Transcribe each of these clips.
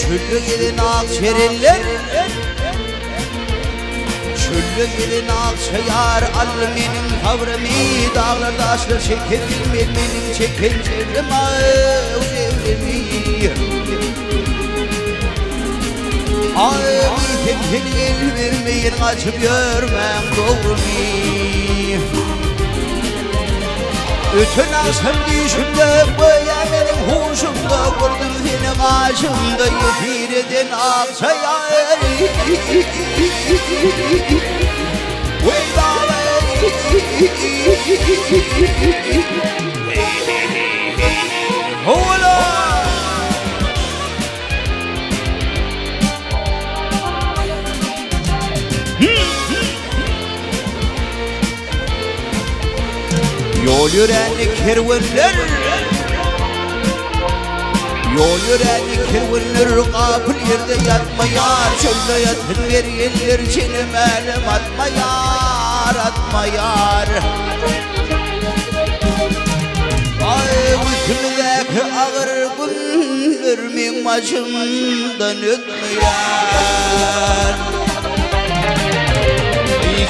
Çüllü gelin akşerenler Çüllü gelin akşayar Almenin tavrimi Dağlar taşlar çeker Benim çeker çevrem Ay tepkili el vermeyin Açıp görmem doğru Ötün akşam düşümde Baya benim huşumda Vurdum seni karşımda Yetir eden akşayar Hola! Yol yüreni kervanlar Yol yüreni kervanlar Kapıl yerde yatmayar Çölde yatın ver yerler Çenemelim atmayar Atmayar Ay bütündeki ağır günler Min başımdan ötmeyer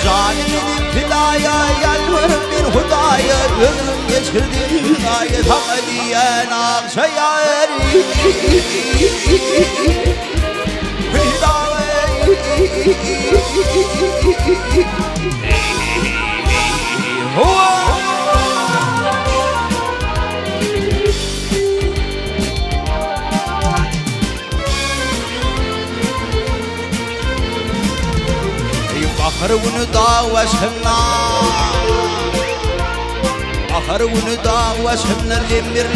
Canimin fidaya yalvarım bir hudaya Ömrüm geçirdim gayet hak ediyen akşayar Ahırını davasınlar Ahırını davasınlar Lemir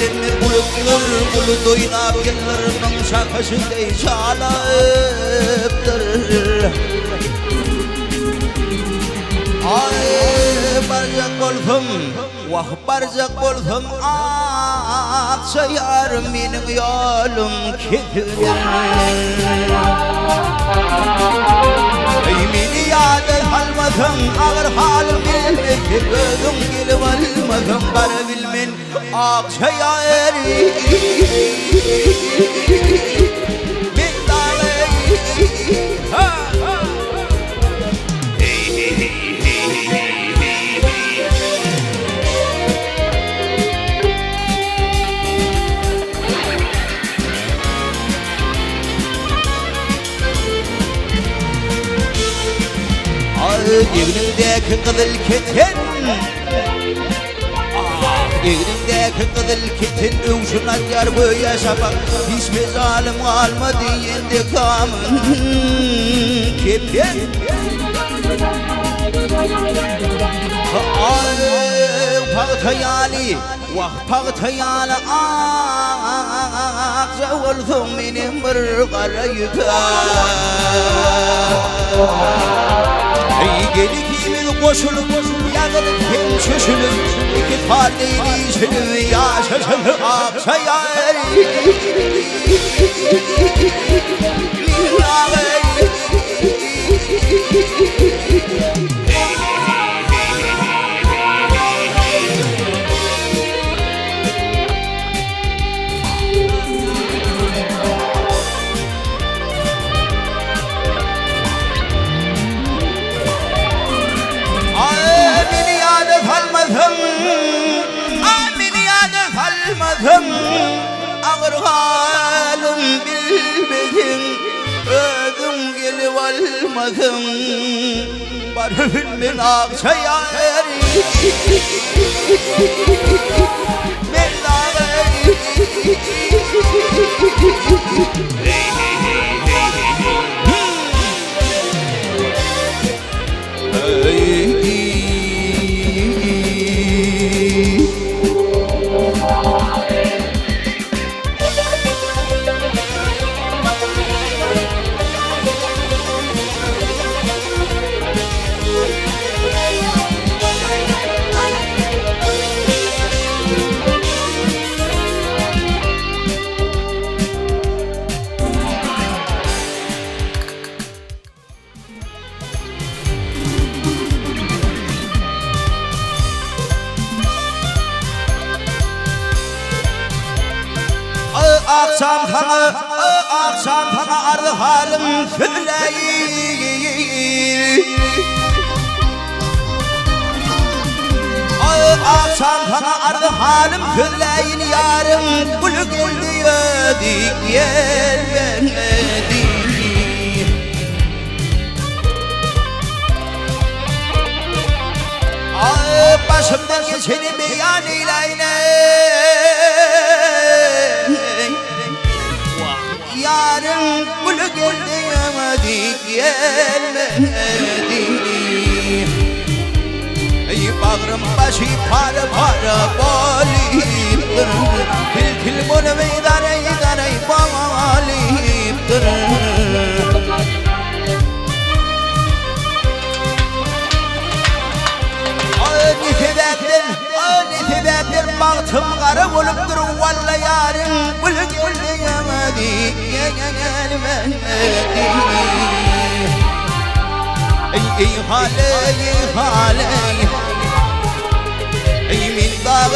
bulutlar Bulut oynap gellerinin şakasında çalıptır Ay barzak bolsum Vah barzak bolsum Akşayar benim yolum ketilir Meni yadet halmasın ağır halim bilmek Gözüm gelip almasın bana bilmen Akşayar Ben dağlayım Eğrimdeki kızıl keten Eğrimdeki kızıl keten Övşün acar böyle şapak Hiçbir zalim almadı intikamın Keten Pağtayali Vah pağtayali Aksa olsun benim bir kara yutak Geli kimin koşulup Yağılıp hem şüşülüp İki tarleyli şülü yaşasın Akşayar Ağır halim bilmedin Özüm gelip almadın Bana bilmen akşayar Ben dağlayım Akşam kanı akşam sana ardı halim söyleyin. Akşam sana ardı halim söyleyin yarım gülü geldi yedik gelmedi. Başımdan geçeni beyan eyleyne. Yarın gülü geldi yemedik gelmedi. Ey bağrım başı para para boliptir. Til til bunu meydane idane boliptir. Nefedettir baktım kara olup durun valla yarın gülü geldi yemedik gelmedi. Ey hale ey min dağı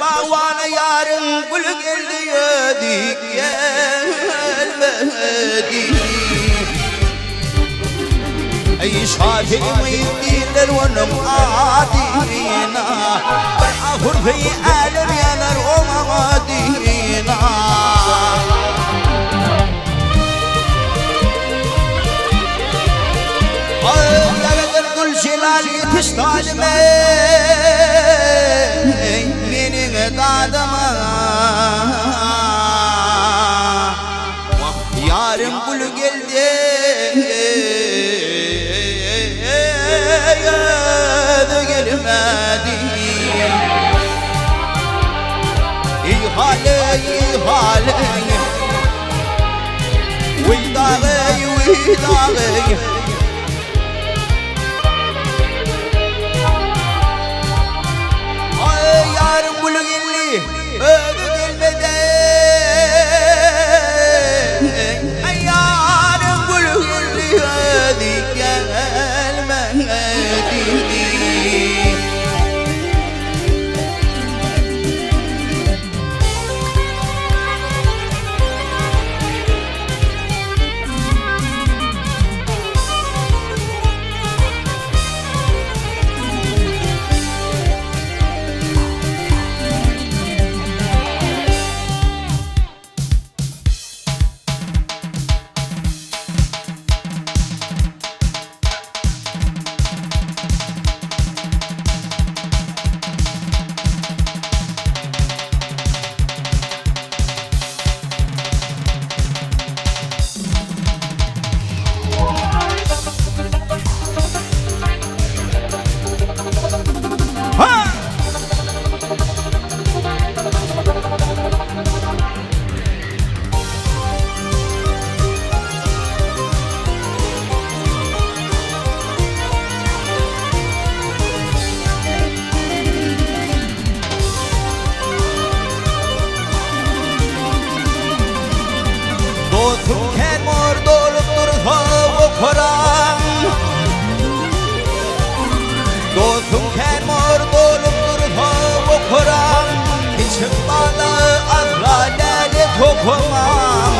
Bağvana yarın gül geldi yedik gelmedi. Ey şafim eydiler onun adina. Ben ahur fi alem yanar o madina. Ağladır gül şelal yetiş talime. Dadıma yarım gülü geldi gelmedi. İhale Vidağı yarım gülü geldi ödü gelmedi. Yarım gülü geldi ödü gelmedi. Dostum mor dolup dursa o Kur'an. Dostum mor dolup dursa o Kur'an. İçim balı azrail'e tokumam.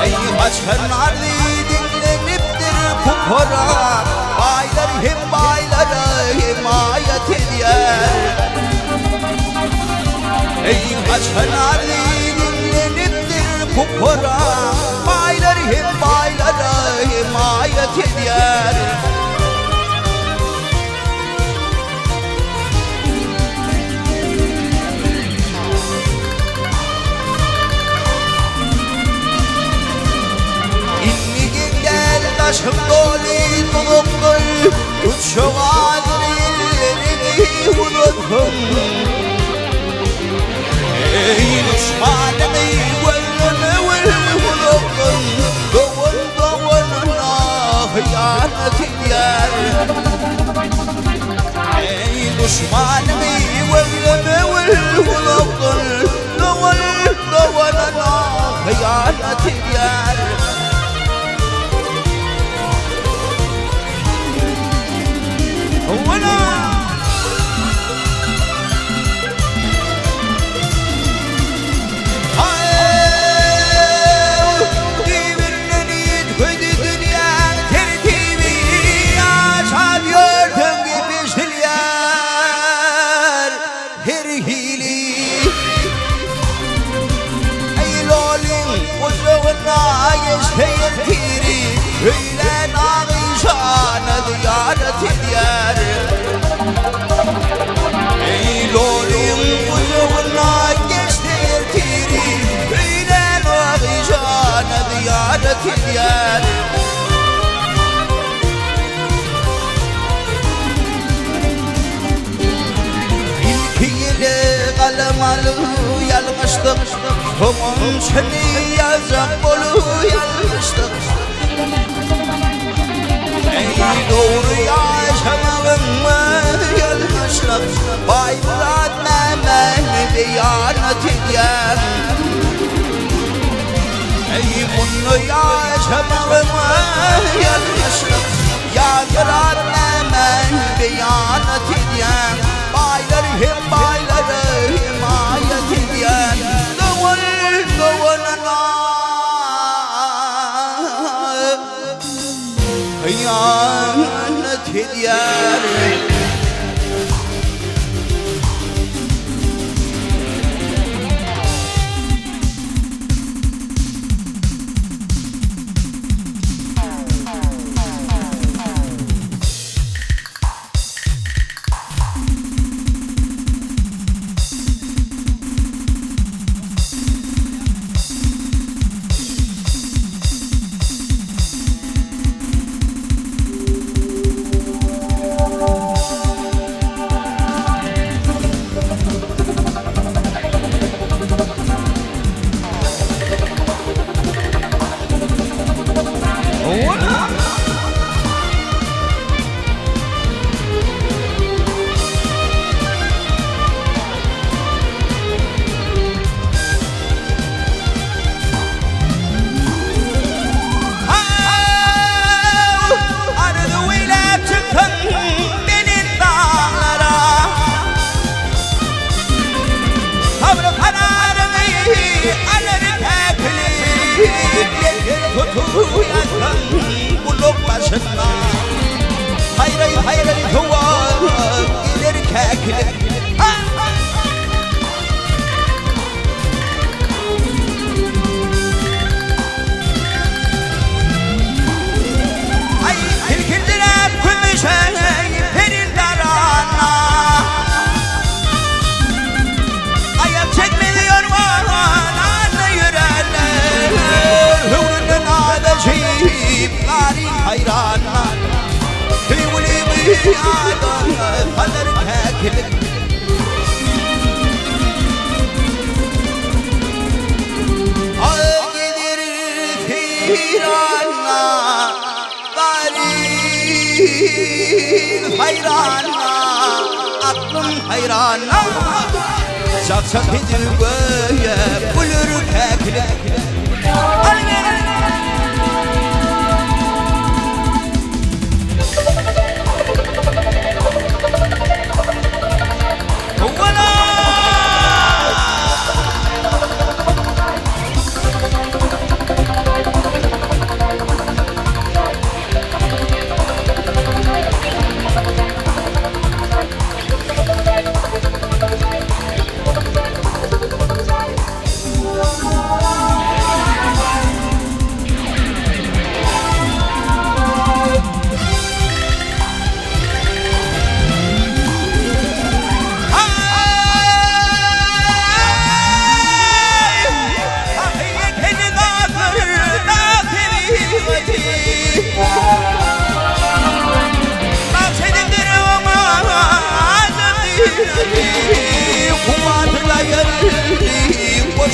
Ey açın ardı dinleniptir bu Kur'an. Baylar hem baylara himayet eder. Ey açın ardı bu Kur'an baylar hem baylara himayet eder. وتشغال اللي ولدهم نصحاني ولنا والولدهم ضونا خيانة ديار نصحاني ولنا والولدهم ضونا خيانة ديار وانا هم شني يا زقبلو يا المشتق اي نور يا شمال ما يا المشرق باي مراد ما بيانة ديان اي من يا شمال ما يا المشرق يا مراد ما بيانة ديان باي لرهم ما يا ديان خيانة ديار hayri tuvar gelir keklik ay tilkindiler kulli şey perindarana ayak çekmiyor bana yüreğler hıvrının adacıyım narin hayrana خلر كاكل قدر ثيرانا قريب حيرانا أقلم حيرانا شخصا تدوية بلر كاكل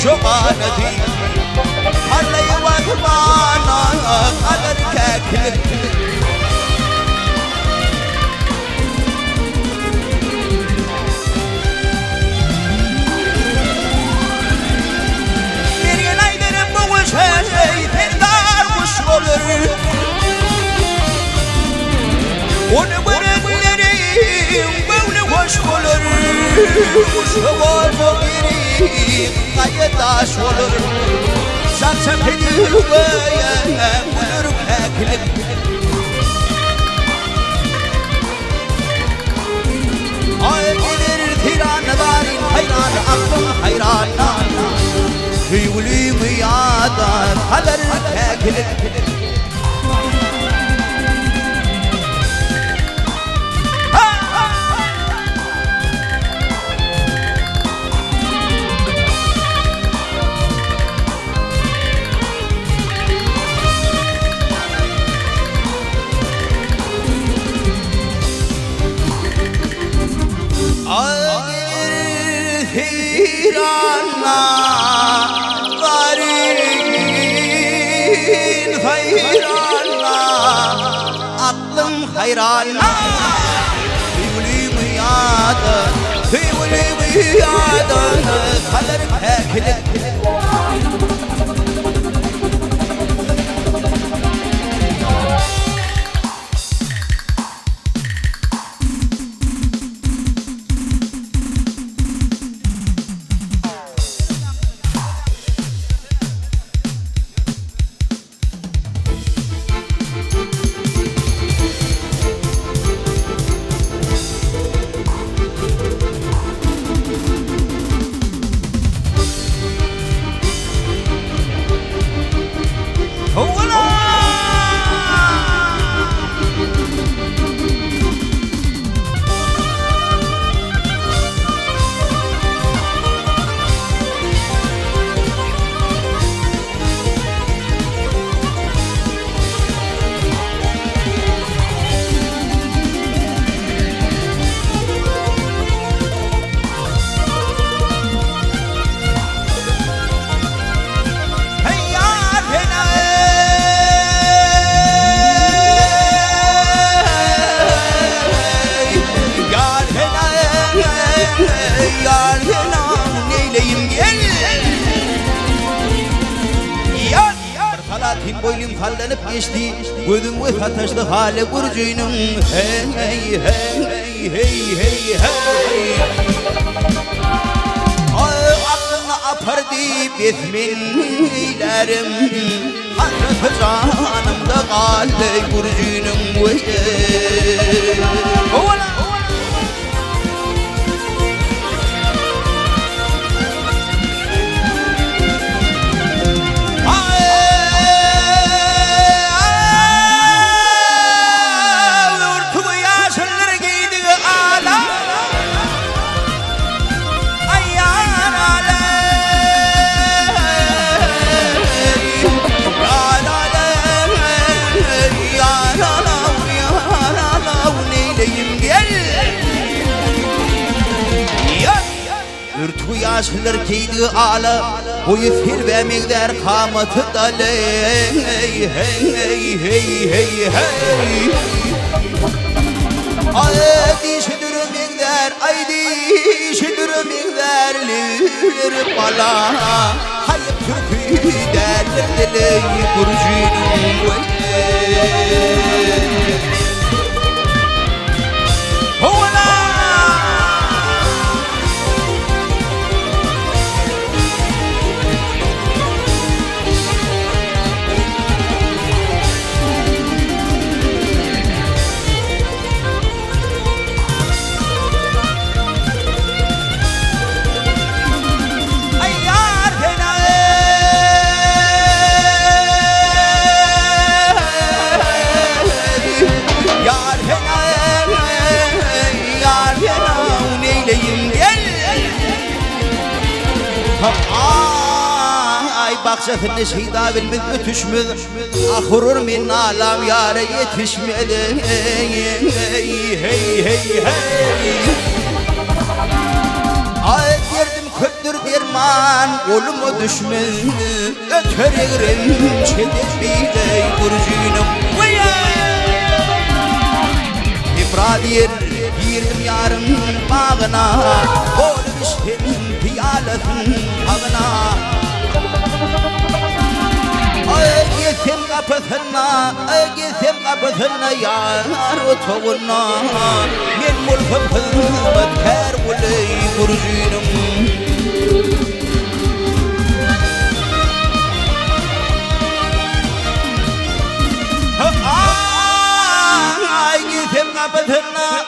شغالتي علي وثبانا قدر كاكل Uşavar bogiri kayıtaş olur Saksa pedir beye bulur keklim Ay gelir tiranların hayran aklım hayran Hüylü müyada kalır keklim Hiranla varin hayranla aklım hayranla Hüylü müyada kalır keklim Boylum fallanıp geçti Gözüm ve ataşlı hale burcuyunum Hey hey hey hey hey hey Ay aklına apardı besmelerim Hazreti canımda kaldı burcuyunum Yaşlar keydi ala boyu fir ve migder kamatı dale hey hey hey hey hey hey Aydi şüdür migder aydi şüdür migder lir bala hayıp türkü derlerle burcunum Ay bakşatını şeyda bilmez ötüşmez Ahurur min alam yâre yetişmedi Hey hey hey hey Ay girdim köp közdür derman olma düşmen öter egren çeder bidey burcunum İbradiyer girdim yarın bağına olmuştum piyalasın ağına Gitsem kapısına yar otoğuna Men mulkım hızmet kar olay burcunum Gitsem kapısına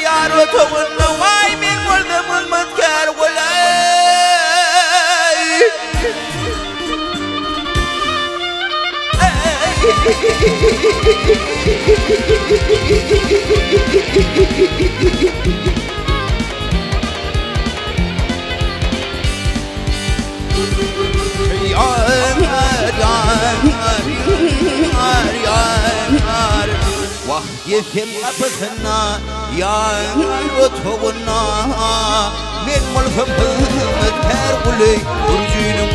yar otoğuna Men mulkım hızmet kar olay Vah yesem kapısına yar otoğuna Men mulkım hızmet kar olay burcunum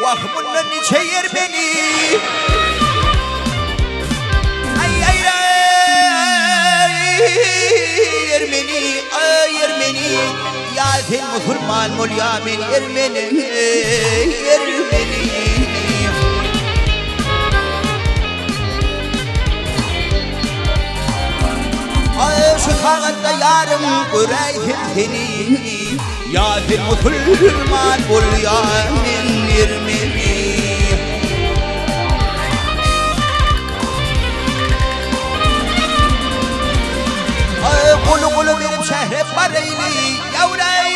Vah bundan içeyir beni Ay Ermeni Ya sen Müslüman mol ya men Ermeni Şu kağıtta yarım göreyim seni Ya sen Müslüman mol ya men Ermeni Kulu benim şehre barayli Yavray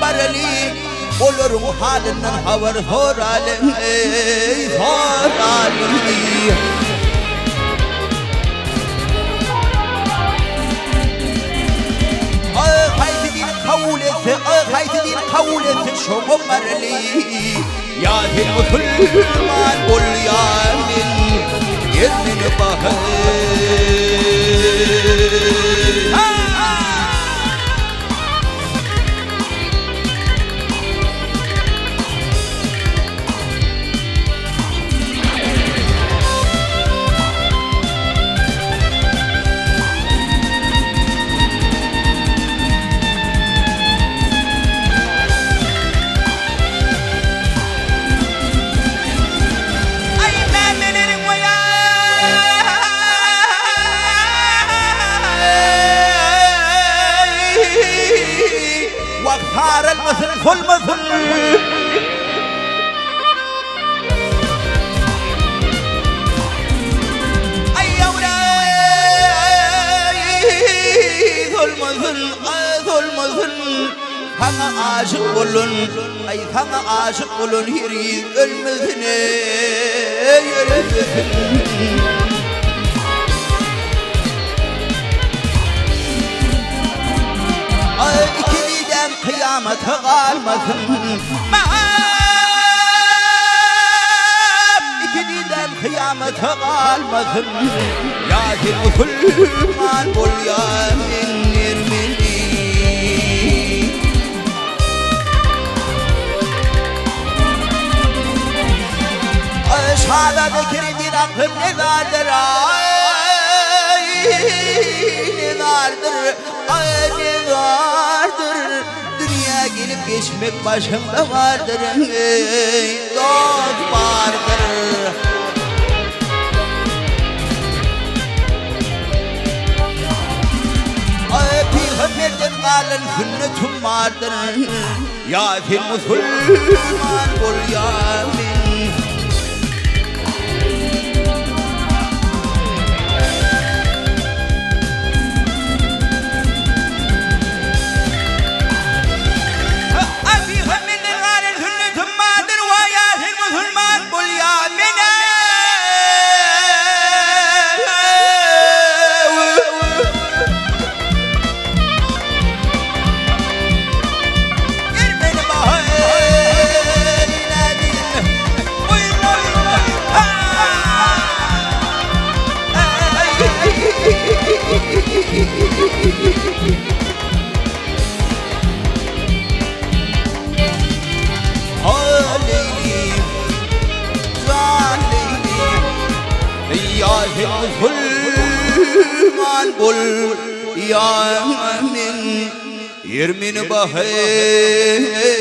Barali Olurum halinden haber sorali Haydi kavul etsin şomu barali Ya din Müslüman bul ya min Yemin bahar واختار المثل كل مثل أي أولاي ذو المثل ثنا عاشق قلن أي ثنا عاشق قلن يريد المثل kıyamet kalmasın İki dilden kıyamet kalmasın Ya Müslüman bul ya minni bakın ne vardır ay ne vardır ay ne vardır dünya gelip geçmek başımda vardır dost vardır. Peygamberden kalan sünnetim vardır ya fil Müslüman bul ya min. Peygamberden kalan sünnetim vardır ya fil Müslüman bul ya min. Müslüman bul ya min yermin bahey